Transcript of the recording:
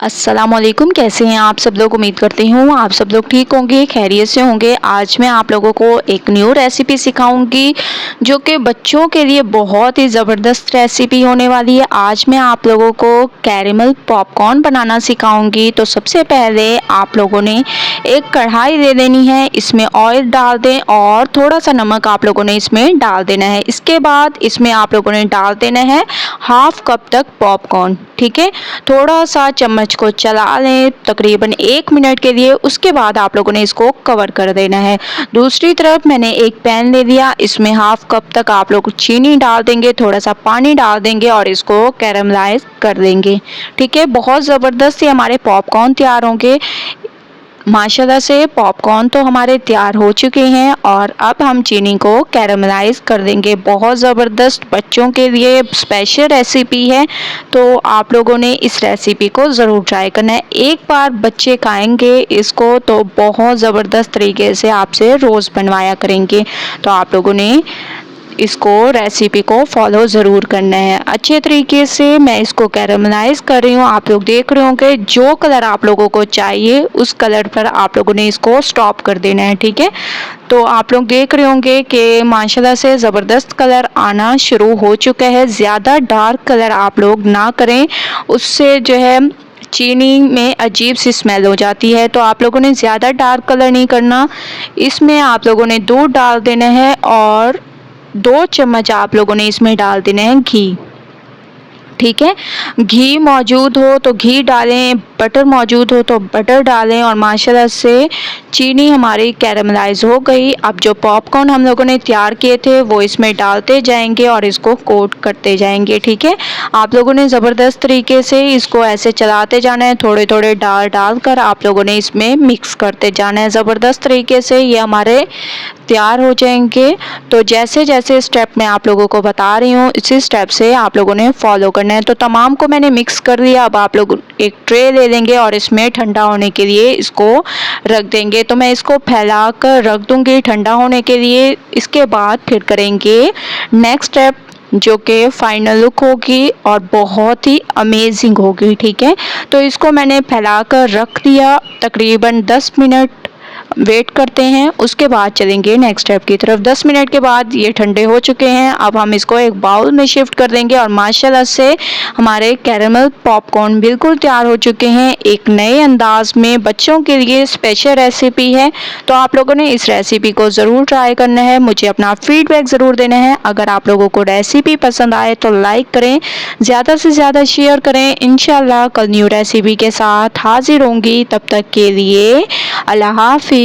अस्सलामुअलैकुम। कैसे हैं आप सब लोग? उम्मीद करती हूँ आप सब लोग ठीक होंगे, खैरियत से होंगे। आज मैं आप लोगों को एक न्यू रेसिपी सिखाऊंगी जो कि बच्चों के लिए बहुत ही ज़बरदस्त रेसिपी होने वाली है। आज मैं आप लोगों को कैरेमल पॉपकॉर्न बनाना सिखाऊंगी। तो सबसे पहले आप लोगों ने एक कढ़ाई ले लेनी है, इसमें ऑयल डाल दें और थोड़ा सा नमक आप लोगों ने इसमें डाल देना है। इसके बाद इसमें आप लोगों ने डाल देना है हाफ कप तक पॉपकॉर्न। ठीक है, थोड़ा सा चम्मच को चला लें तकरीबन 1 मिनट के लिए। उसके बाद आप लोगों ने इसको कवर कर देना है। दूसरी तरफ मैंने एक पैन ले लिया, इसमें हाफ कप तक आप लोग चीनी डाल देंगे, थोड़ा सा पानी डाल देंगे और इसको कैरमलाइज कर देंगे। ठीक है, बहुत ज़बरदस्त ये हमारे पॉपकॉर्न तैयार होंगे। माशाल्लाह से पॉपकॉर्न तो हमारे तैयार हो चुके हैं और अब हम चीनी को कैरमलाइज कर देंगे। बहुत ज़बरदस्त बच्चों के लिए स्पेशल रेसिपी है, तो आप लोगों ने इस रेसिपी को ज़रूर ट्राई करना है। एक बार बच्चे खाएंगे इसको तो बहुत ज़बरदस्त तरीके से आपसे रोज़ बनवाया करेंगे। तो आप लोगों ने इसको रेसिपी को फॉलो ज़रूर करना है। अच्छे तरीके से मैं इसको कैरमलाइज कर रही हूँ। आप लोग देख रहे होंगे जो कलर आप लोगों को चाहिए उस कलर पर आप लोगों ने इसको स्टॉप कर देना है। ठीक है, तो आप लोग देख रहे होंगे कि माशाल्लाह से ज़बरदस्त कलर आना शुरू हो चुका है। ज़्यादा डार्क कलर आप लोग ना करें, उससे जो है चीनी में अजीब सी स्मेल हो जाती है। तो आप लोगों ने ज़्यादा डार्क कलर नहीं करना। इसमें आप लोगों ने दूध डाल देना है और 2 चम्मच आप लोगों ने इसमें डाल देना है घी। ठीक है, घी मौजूद हो तो घी डालें, बटर मौजूद हो तो बटर डालें और माशाल्लाह से चीनी हमारी कैरमलाइज हो गई। अब जो पॉपकॉर्न हम लोगों ने तैयार किए थे वो इसमें डालते जाएंगे और इसको कोट करते जाएंगे। ठीक है, आप लोगों ने ज़बरदस्त तरीके से इसको ऐसे चलाते जाना है, थोड़े थोड़े डाल कर आप लोगों ने इसमें मिक्स करते जाना है। ज़बरदस्त तरीके से ये हमारे तैयार हो जाएंगे। तो जैसे जैसे स्टेप मैं आप लोगों को बता रही हूँ इसी स्टेप से आप लोगों ने फॉलो करना है। तो तमाम को मैंने मिक्स कर दिया। अब आप लोग एक ट्रे ले लेंगे और इसमें ठंडा होने के लिए इसको रख देंगे। तो मैं इसको फैला कर रख दूंगी ठंडा होने के लिए। इसके बाद फिर करेंगे नेक्स्ट स्टेप जो कि फाइनल लुक होगी और बहुत ही अमेजिंग होगी। ठीक है, तो इसको मैंने फैला कर रख दिया। तकरीबन 10 मिनट वेट करते हैं, उसके बाद चलेंगे नेक्स्ट स्टेप की तरफ। 10 मिनट के बाद ये ठंडे हो चुके हैं। अब हम इसको एक बाउल में शिफ्ट कर देंगे और माशाल्लाह से हमारे कैरेमल पॉपकॉर्न बिल्कुल तैयार हो चुके हैं। एक नए अंदाज में बच्चों के लिए स्पेशल रेसिपी है, तो आप लोगों ने इस रेसिपी को ज़रूर ट्राई करना है। मुझे अपना फीडबैक ज़रूर देना है। अगर आप लोगों को रेसिपी पसंद आए तो लाइक करें, ज़्यादा से ज़्यादा शेयर करें। इंशाल्लाह कल न्यू रेसिपी के साथ हाजिर होंगी। तब तक के लिए अल्लाह हाफिज़।